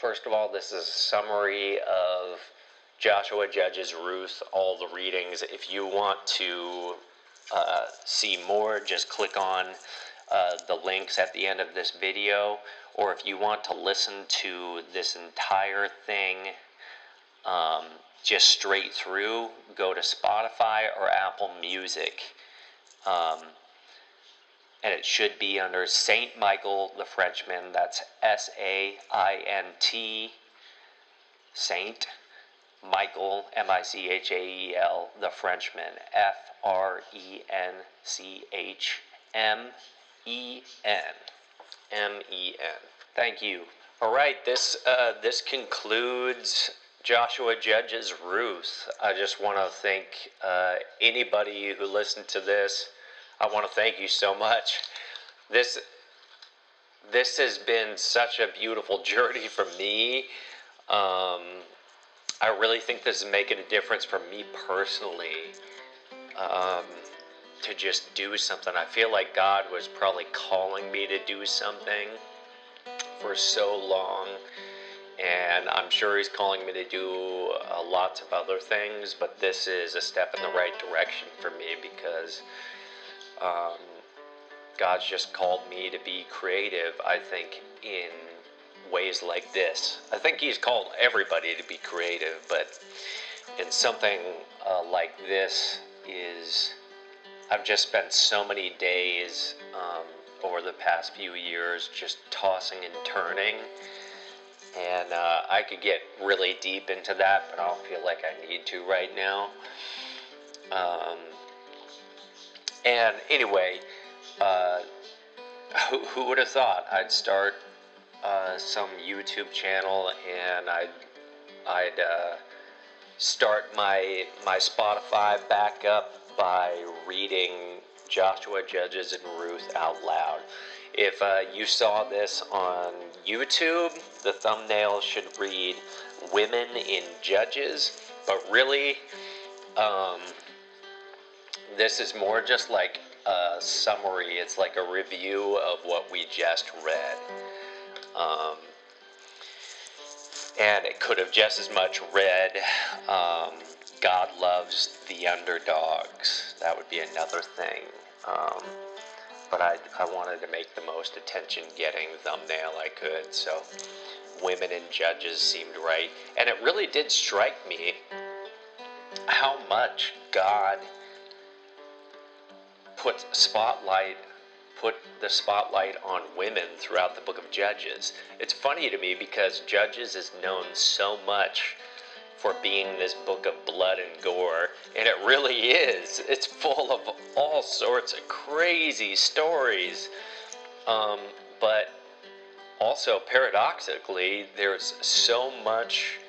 First of all, this is a summary of Joshua Judges Ruth, all the readings. If you want to see more, just click on the links at the end of this video, or if you want to listen to this entire thing just straight through, go to Spotify or Apple Music. And it should be under Saint Michael the Frenchman. That's S-A-I-N-T, Saint Michael, M-I-C-H-A-E-L, the Frenchman, F-R-E-N-C-H-M-E-N, M-E-N. Thank you. All right, this concludes Joshua Judges Ruth. I just want to thank anybody who listened to this. I want to thank you so much. This has been such a beautiful journey for me. I really think this is making a difference for me personally, to just do something. I feel like God was probably calling me to do something for so long, and I'm sure He's calling me to do lots of other things, but this is a step in the right direction for me because God's just called me to be creative, I think, in ways like this. I think He's called everybody to be creative, but in something like this I've just spent so many days over the past few years just tossing and turning, and I could get really deep into that, but I don't feel like I need to right now. And anyway, who would have thought I'd start some YouTube channel, and I'd start my Spotify back up by reading Joshua Judges and Ruth out loud. If you saw this on YouTube, the thumbnail should read Women in Judges, but really this is more just like a summary. It's like a review of what we just read. And it could have just as much read God loves the underdogs. That would be another thing. But I wanted to make the most attention-getting thumbnail I could, so Women in Judges seemed right. And it really did strike me how much God put the spotlight on women throughout the book of Judges. It's funny to me because Judges is known so much for being this book of blood and gore, and it really is. It's full of all sorts of crazy stories, but also paradoxically there's so much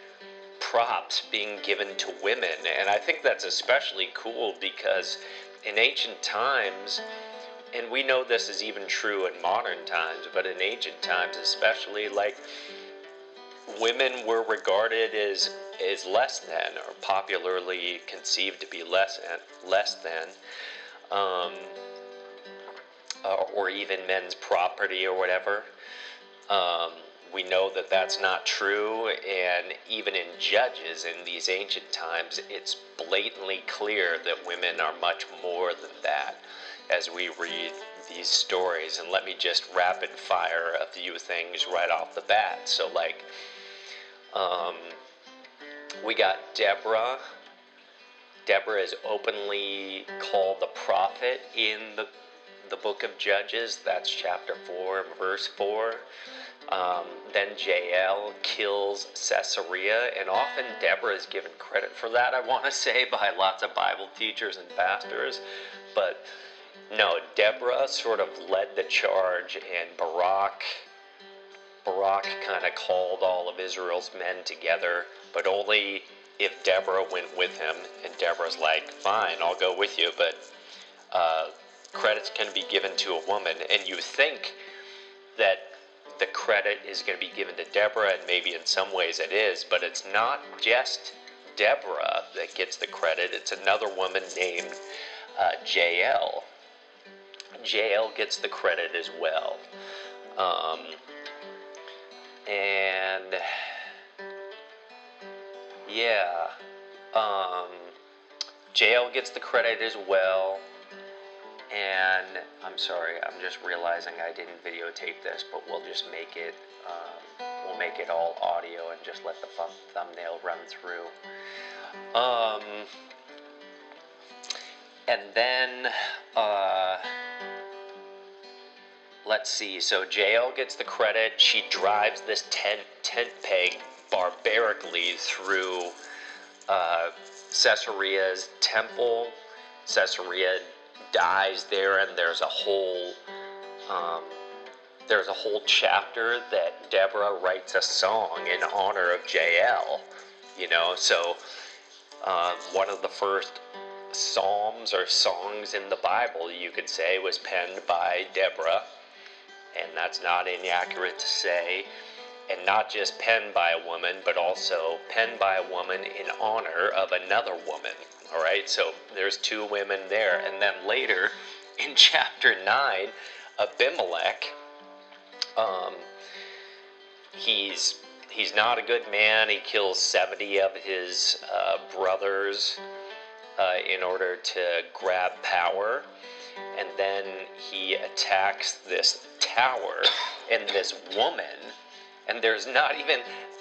props being given to women, and I think that's especially cool because in ancient times, and we know this is even true in modern times, but in ancient times especially, like, women were regarded as less than, or popularly conceived to be less than, or even men's property or whatever. We know that that's not true, and even in Judges in these ancient times, it's blatantly clear that women are much more than that as we read these stories. And let me just rapid fire a few things right off the bat. So, like, we got Deborah. Deborah is openly called the prophet in the book of Judges. That's chapter 4, verse 4. Then Jael kills Caesarea, and often Deborah is given credit for that, I want to say, by lots of Bible teachers and pastors. But no, Deborah sort of led the charge, and Barak kind of called all of Israel's men together, but only if Deborah went with him, and Deborah's like, fine, I'll go with you, but credit's going to be given to a woman. And you think that the credit is going to be given to Deborah, and maybe in some ways it is, but it's not just Deborah that gets the credit. It's another woman named Jael. Jael gets the credit as well. And Yeah. Jael gets the credit as well. And I'm sorry, I'm just realizing I didn't videotape this, but we'll just make it, we'll make it all audio and just let the thumbnail run through. And then, let's see, so Jael gets the credit. She drives this tent peg barbarically through Caesarea's temple. Caesarea dies there, and there's a whole chapter that Deborah writes a song in honor of Jael. You know, so one of the first psalms or songs in the Bible, you could say, was penned by Deborah, and that's not inaccurate to say. And not just penned by a woman, but also penned by a woman in honor of another woman. All right, so there's two women there. And then later, in chapter 9, Abimelech, he's not a good man. He kills 70 of his brothers in order to grab power. And then he attacks this tower, and this woman, and there's not even,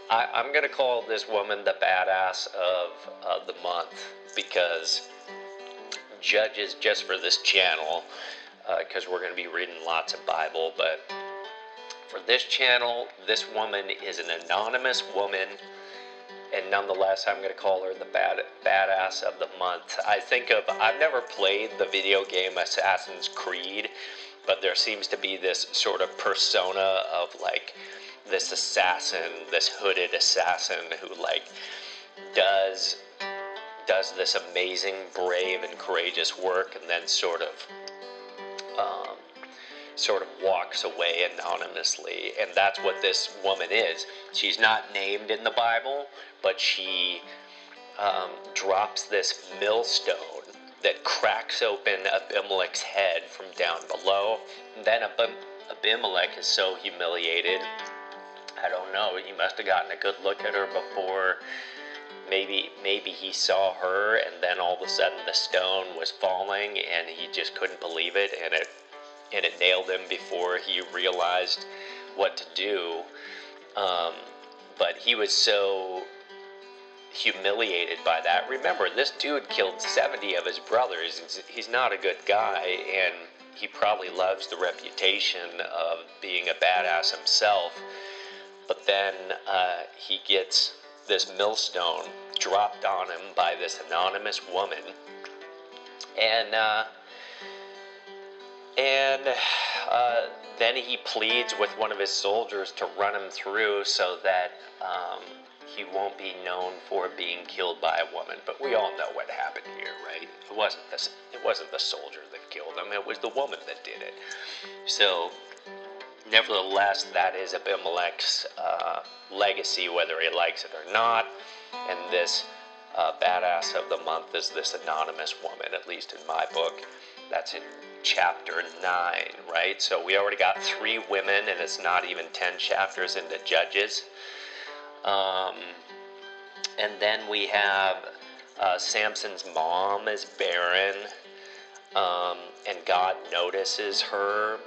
I'm going to call this woman the badass of the month, because Judges, just for this channel, because we're going to be reading lots of Bible, but for this channel, this woman is an anonymous woman, and nonetheless, I'm going to call her the badass of the month. I've never played the video game Assassin's Creed, but there seems to be this sort of persona of like this assassin, this hooded assassin who like does this amazing, brave, and courageous work, and then sort of walks away anonymously. And that's what this woman is. She's not named in the Bible, but she drops this millstone that cracks open Abimelech's head from down below. And then Abimelech is so humiliated. I don't know, he must have gotten a good look at her before. Maybe he saw her, and then all of a sudden the stone was falling, and he just couldn't believe it, and it nailed him before he realized what to do. But he was so humiliated by that. Remember, this dude killed 70 of his brothers. He's not a good guy, and he probably loves the reputation of being a badass himself. But then he gets this millstone dropped on him by this anonymous woman, and then he pleads with one of his soldiers to run him through so that he won't be known for being killed by a woman. But we all know what happened here, right? It wasn't the soldier that killed him. It was the woman that did it. So, nevertheless, that is Abimelech's legacy, whether he likes it or not. And this badass of the month is this anonymous woman, at least in my book. That's in chapter 9, right? So we already got 3 women, and it's not even 10 chapters into Judges. And then we have Samson's mom is barren, and God notices her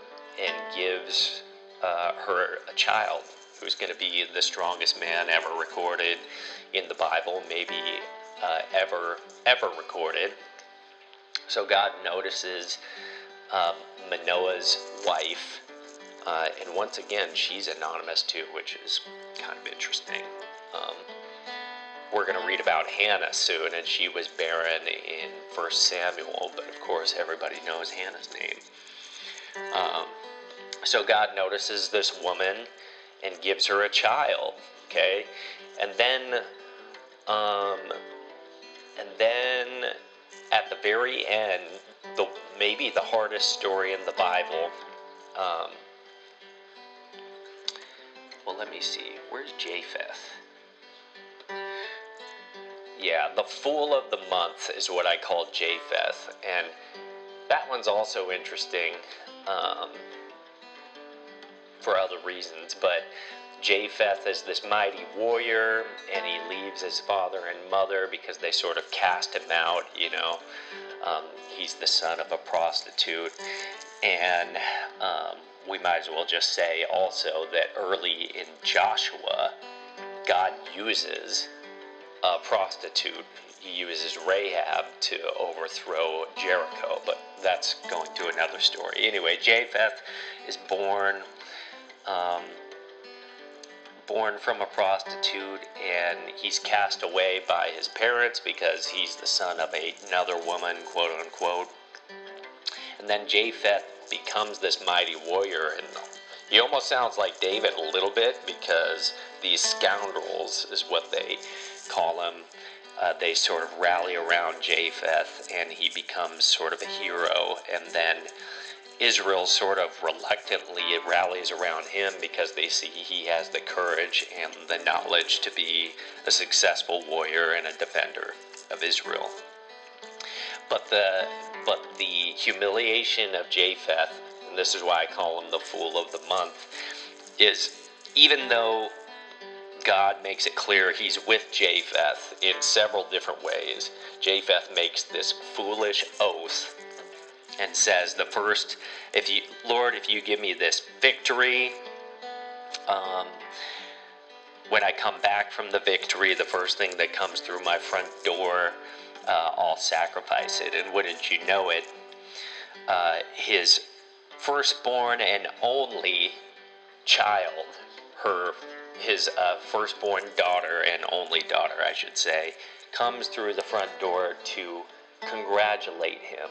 and gives her a child who's going to be the strongest man ever recorded in the Bible, maybe ever recorded. So God notices Manoah's wife, and once again, she's anonymous too, which is kind of interesting. We're going to read about Hannah soon, and she was barren in 1 Samuel, but of course everybody knows Hannah's name. So God notices this woman and gives her a child, okay? And then at the very end, maybe the hardest story in the Bible, well, let me see, where's Japheth? Yeah, the fool of the month is what I call Japheth, and that one's also interesting for other reasons, but Japheth is this mighty warrior, and he leaves his father and mother because they sort of cast him out, he's the son of a prostitute. And we might as well just say also that early in Joshua, God uses a prostitute. He uses Rahab to overthrow Jericho, but that's going to another story. Anyway, Japheth is born from a prostitute, and he's cast away by his parents because he's the son of another woman, quote unquote. And then Japheth becomes this mighty warrior, and he almost sounds like David a little bit, because these scoundrels is what they call him. They sort of rally around Japheth, and he becomes sort of a hero. And then Israel sort of reluctantly rallies around him because they see he has the courage and the knowledge to be a successful warrior and a defender of Israel. But the humiliation of Japheth, and this is why I call him the fool of the month, is even though God makes it clear he's with Japheth in several different ways, Japheth makes this foolish oath and says, Lord, if you give me this victory, when I come back from the victory, the first thing that comes through my front door, I'll sacrifice it. And wouldn't you know it, his firstborn and only child, his firstborn daughter and only daughter, I should say, comes through the front door to congratulate him.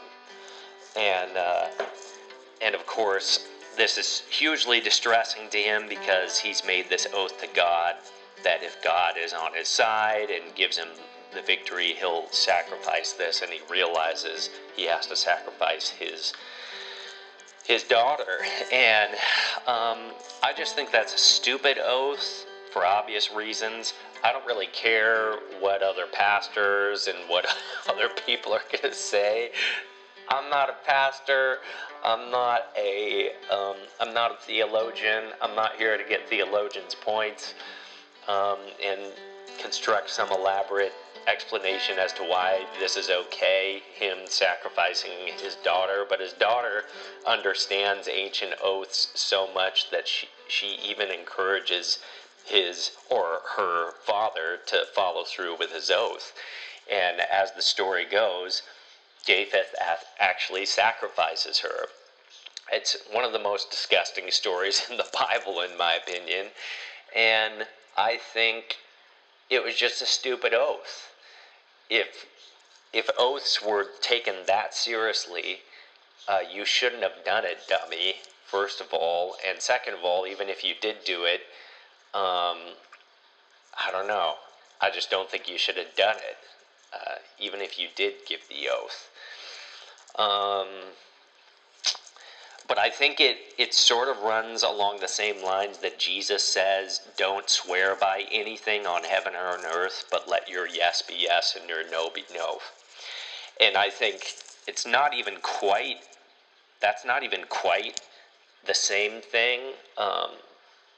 And of course, this is hugely distressing to him because he's made this oath to God that if God is on his side and gives him the victory, he'll sacrifice this, and he realizes he has to sacrifice his daughter. And I just think that's a stupid oath for obvious reasons. I don't really care what other pastors and what other people are going to say. I'm not a pastor. I'm not a theologian. I'm not here to get theologians' points and construct some elaborate explanation as to why this is okay, him sacrificing his daughter. But his daughter understands ancient oaths so much that she even encourages his or her father to follow through with his oath. And as the story goes, Japheth actually sacrifices her. It's one of the most disgusting stories in the Bible, in my opinion, and I think it was just a stupid oath. If oaths were taken that seriously, you shouldn't have done it, dummy, first of all. And second of all, even if you did do it, I don't know. I just don't think you should have done it, even if you did give the oath. But I think it sort of runs along the same lines that Jesus says, don't swear by anything on heaven or on earth, but let your yes be yes and your no be no. And I think that's not even quite the same thing,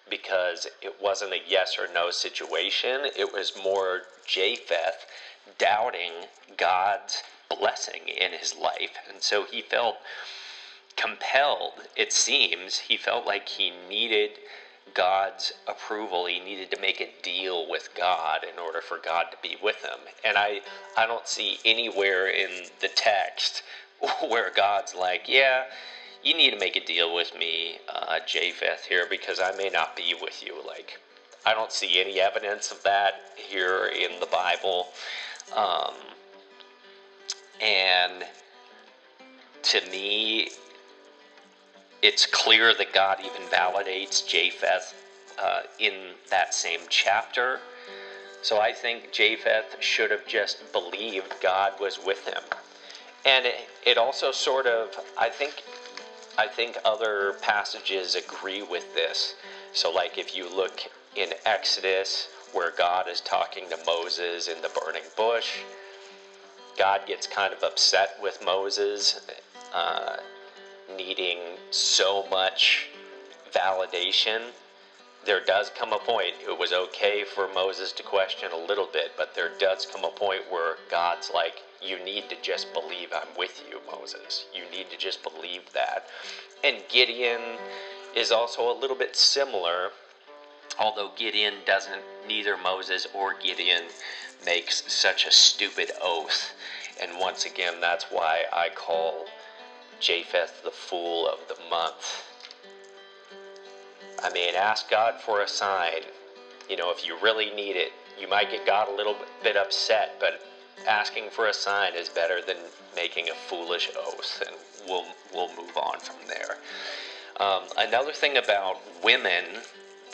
because it wasn't a yes or no situation. It was more Japheth doubting God's blessing in his life. And so he felt compelled, it seems, he felt like he needed God's approval. He needed to make a deal with God in order for God to be with him. And I don't see anywhere in the text where God's like, yeah, you need to make a deal with me, Japheth, here, because I may not be with you. Like, I don't see any evidence of that here in the Bible. And to me, it's clear that God even validates Japheth in that same chapter. So I think Japheth should have just believed God was with him. And it also sort of, I think other passages agree with this. So like if you look in Exodus, where God is talking to Moses in the burning bush, God gets kind of upset with Moses needing so much validation there does come a point, it was okay for Moses to question a little bit, but there does come a point where God's like, you need to just believe I'm with you, Moses. You need to just believe that. And Gideon is also a little bit similar, although neither Moses or Gideon makes such a stupid oath. And once again, that's why I call Japheth the fool of the month. I mean, ask God for a sign. You know, if you really need it, you might get God a little bit upset, but asking for a sign is better than making a foolish oath, and we'll move on from there. Another thing about women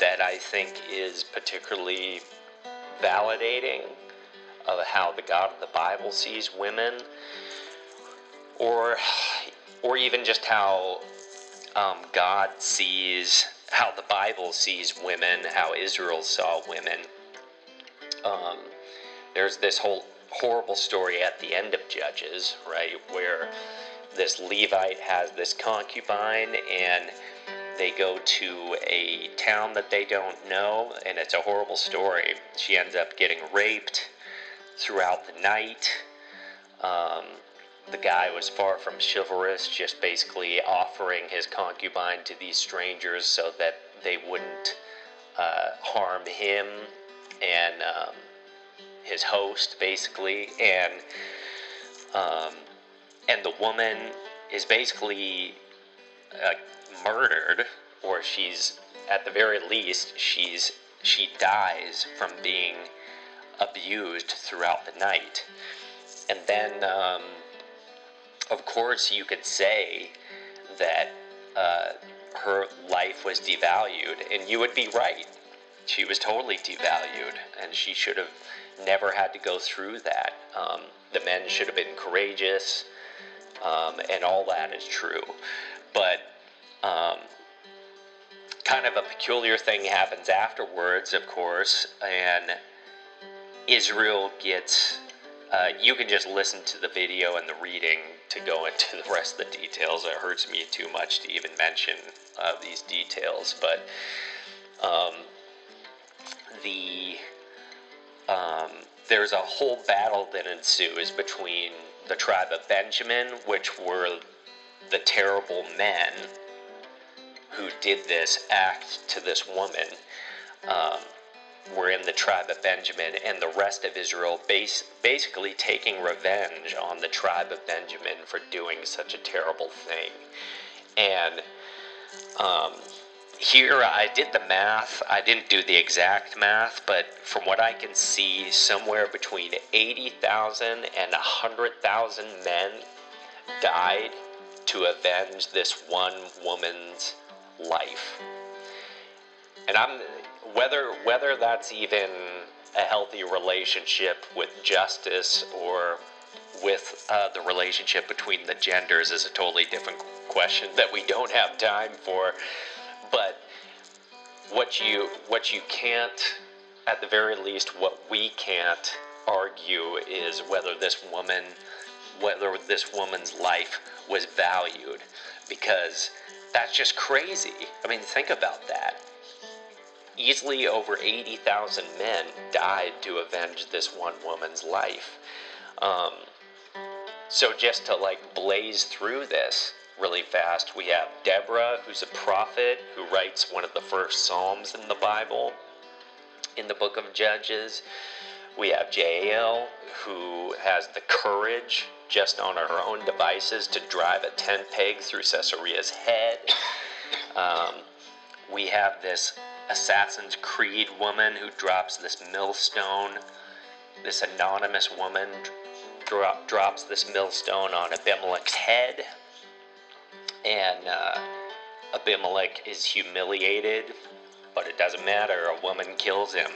that I think is particularly validating of how the God of the Bible sees women, or even just how God sees, how the Bible sees women, how Israel saw women. There's this whole horrible story at the end of Judges, right, where this Levite has this concubine, and they go to a town that they don't know, and it's a horrible story. She ends up getting raped throughout the night. The guy was far from chivalrous, just basically offering his concubine to these strangers so that they wouldn't harm him and his host, basically. And the woman is basically murdered, or she's, at the very least, she dies from being abused throughout the night. And then, of course, you could say that her life was devalued, and you would be right. She was totally devalued, and she should have never had to go through that. The men should have been courageous, and all that is true. But kind of a peculiar thing happens afterwards, of course, and Israel gets... you can just listen to the video and the reading to go into the rest of the details. It hurts me too much to even mention these details, but there's a whole battle that ensues between the tribe of Benjamin, which were the terrible men who did this act to this woman. Were in the tribe of Benjamin, and the rest of Israel basically taking revenge on the tribe of Benjamin for doing such a terrible thing. And here I did the math. I didn't do the exact math, but from what I can see, somewhere between 80,000 and 100,000 men died to avenge this one woman's life. And whether that's even a healthy relationship with justice or with the relationship between the genders is a totally different question that we don't have time for. But what you can't, at the very least, what we can't argue is whether this woman's life was valued, because that's just crazy. I mean, think about that. Easily over 80,000 men died to avenge this one woman's life. So just to blaze through this really fast, we have Deborah, who's a prophet, who writes one of the first Psalms in the Bible, in the book of Judges. We have Jael, who has the courage, just on her own devices, to drive a tent peg through Caesarea's head. We have this Assassin's Creed woman who drops this millstone. This anonymous woman drops this millstone on Abimelech's head, and Abimelech is humiliated, but it doesn't matter. A woman kills him.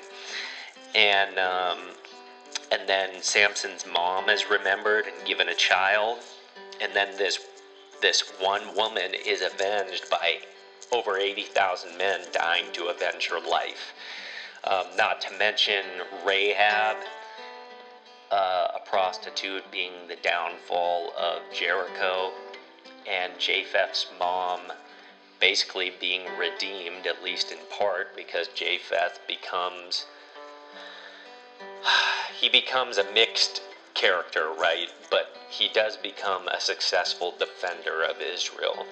And then Samson's mom is remembered and given a child, and then this one woman is avenged by over 80,000 men dying to avenge her life. Not to mention Rahab, a prostitute, being the downfall of Jericho, and Japheth's mom basically being redeemed, at least in part, because Japheth becomes a mixed character, right? But he does become a successful defender of Israel.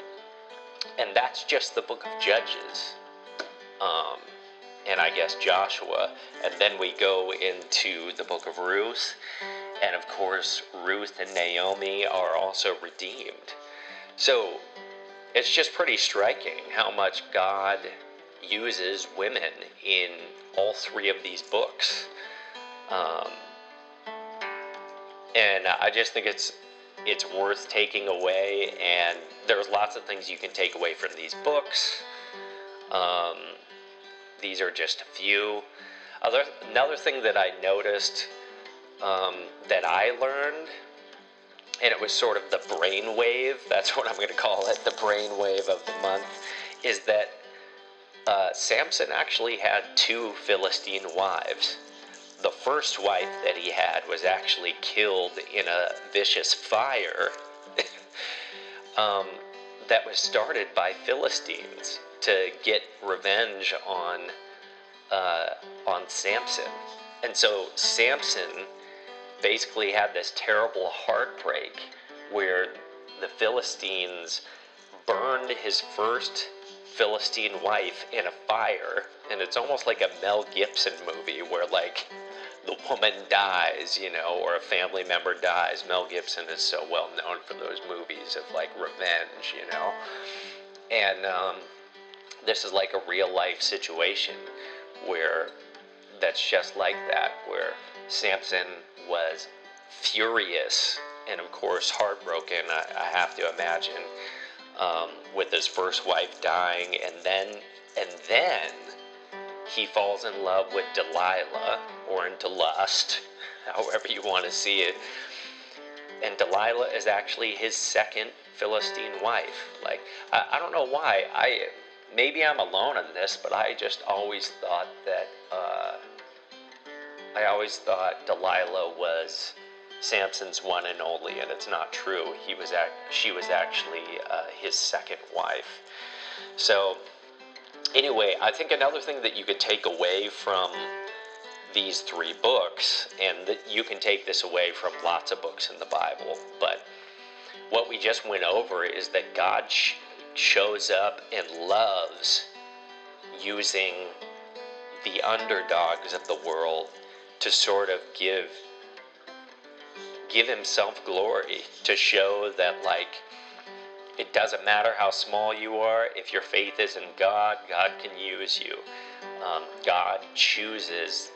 And that's just the book of Judges. And I guess Joshua. And then we go into the book of Ruth. And of course, Ruth and Naomi are also redeemed. So it's just pretty striking how much God uses women in all three of these books. And I just think it's worth taking away, and there's lots of things you can take away from these books. These are just a few. Another thing that I noticed that I learned, and it was sort of the brainwave, that's what I'm going to call it, the brainwave of the month, is that Samson actually had 2 Philistine wives. The first wife that he had was actually killed in a vicious fire that was started by Philistines to get revenge on Samson. And so Samson basically had this terrible heartbreak where the Philistines burned his first Philistine wife in a fire, and it's almost like a Mel Gibson movie where, like, the woman dies, you know, or a family member dies. Mel Gibson is so well known for those movies of, like, revenge, you know. And this is like a real life situation where that's just like that, where Samson was furious and, of course, heartbroken, I have to imagine, with his first wife dying, and then he falls in love with Delilah, or into lust, however you want to see it. And Delilah is actually his second Philistine wife. Like, I don't know why. Maybe I'm alone in this, but I just always thought that Delilah was Samson's one and only, and it's not true. She was actually his second wife. So anyway, I think another thing that you could take away from these 3 books, and that you can take this away from lots of books in the Bible, but what we just went over is that God shows up and loves using the underdogs of the world to sort of give himself glory, to show that, like, it doesn't matter how small you are, if your faith is in God, God can use you. God chooses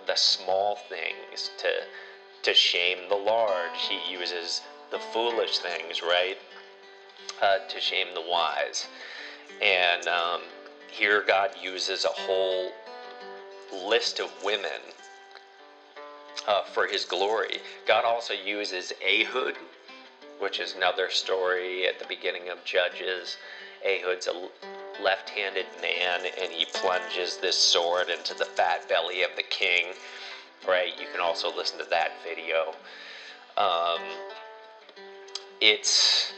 the small things to shame the large. He uses the foolish things, right, to shame the wise. And here God uses a whole list of women for his glory. God also uses Ehud, which is another story at the beginning of Judges. Ehud's a left-handed man, and he plunges this sword into the fat belly of the king. Right? You can also listen to that video. It's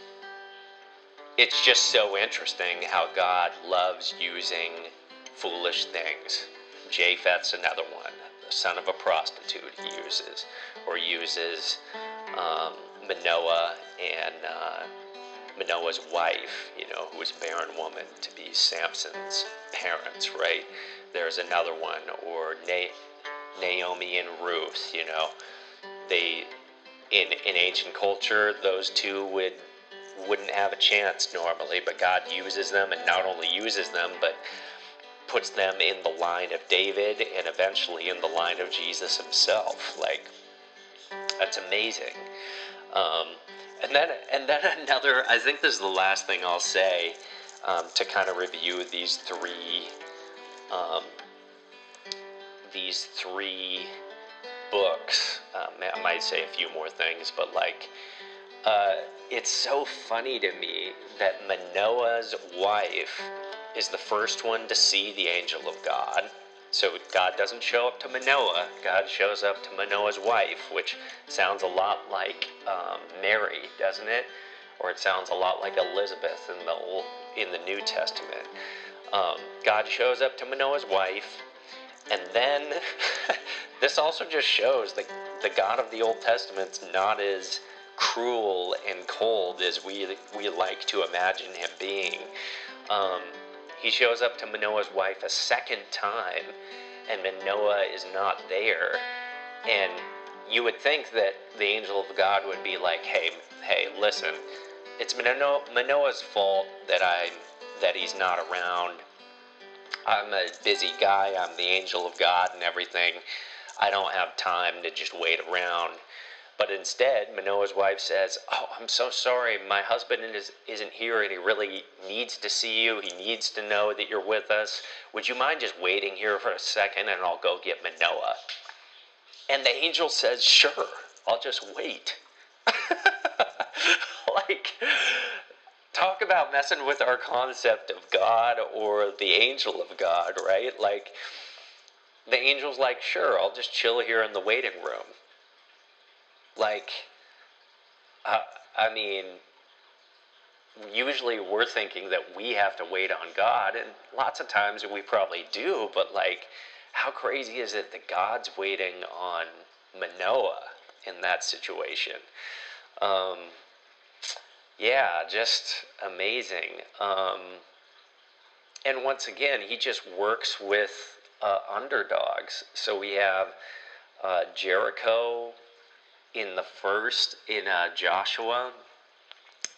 just so interesting how God loves using foolish things. Japheth's another one, the son of a prostitute he uses, or uses Manoah and Manoah's wife, you know, who was a barren woman, to be Samson's parents, right? There's another one, or Naomi and Ruth, you know. They, in ancient culture, those two wouldn't have a chance normally, but God uses them, and not only uses them, but puts them in the line of David, and eventually in the line of Jesus himself. Like, that's amazing. And then another, I think this is the last thing I'll say, to kind of review these three books. I might say a few more things, but like, it's so funny to me that Manoah's wife is the first one to see the angel of God. So God doesn't show up to Manoah, God shows up to Manoah's wife, which sounds a lot like Mary, doesn't it? Or it sounds a lot like Elizabeth in the in the New Testament. God shows up to Manoah's wife, and then this also just shows that the God of the Old Testament's not as cruel and cold as we like to imagine him being. He shows up to Manoah's wife a second time, and Manoah is not there. And you would think that the angel of God would be like, hey, listen, it's Manoah's fault that he's not around. I'm a busy guy. I'm the angel of God and everything. I don't have time to just wait around. But instead, Manoah's wife says, oh, I'm so sorry. My husband isn't here and he really needs to see you. He needs to know that you're with us. Would you mind just waiting here for a second and I'll go get Manoah? And the angel says, sure, I'll just wait. Like, talk about messing with our concept of God or the angel of God, right? Like, the angel's like, sure, I'll just chill here in the waiting room. Like, I mean, usually we're thinking that we have to wait on God, and lots of times we probably do, but like, how crazy is it that God's waiting on Manoah in that situation? Yeah, just amazing. And once again, he just works with underdogs. So we have Jericho in Joshua.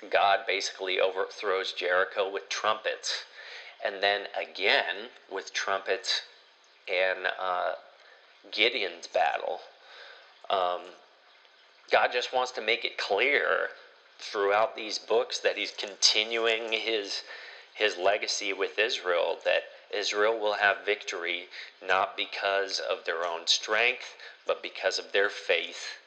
God basically overthrows Jericho with trumpets. And then again with trumpets and Gideon's battle. God just wants to make it clear throughout these books that he's continuing his legacy with Israel, that Israel will have victory not because of their own strength, but because of their faith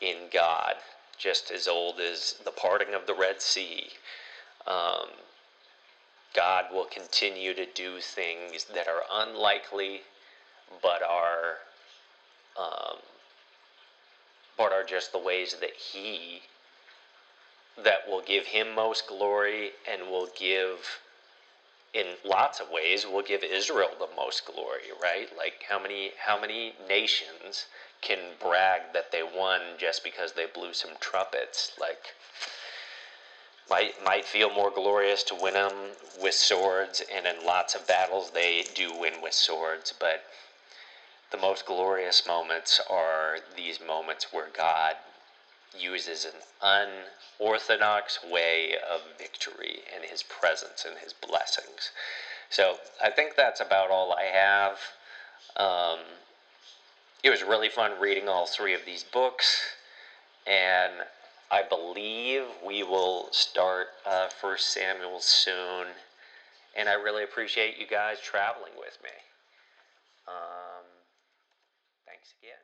in God, just as old as the parting of the Red Sea. God will continue to do things that are unlikely, but are just the ways that will give him most glory, and will give, in lots of ways, will give Israel the most glory, right? Like, how many nations can brag that they won just because they blew some trumpets? Like, might feel more glorious to win them with swords, and in lots of battles they do win with swords, but the most glorious moments are these moments where God uses an unorthodox way of victory and his presence and his blessings. So I think that's about all I have. It was really fun reading all three of these books, and I believe we will start 1 Samuel soon, and I really appreciate you guys traveling with me. Thanks again.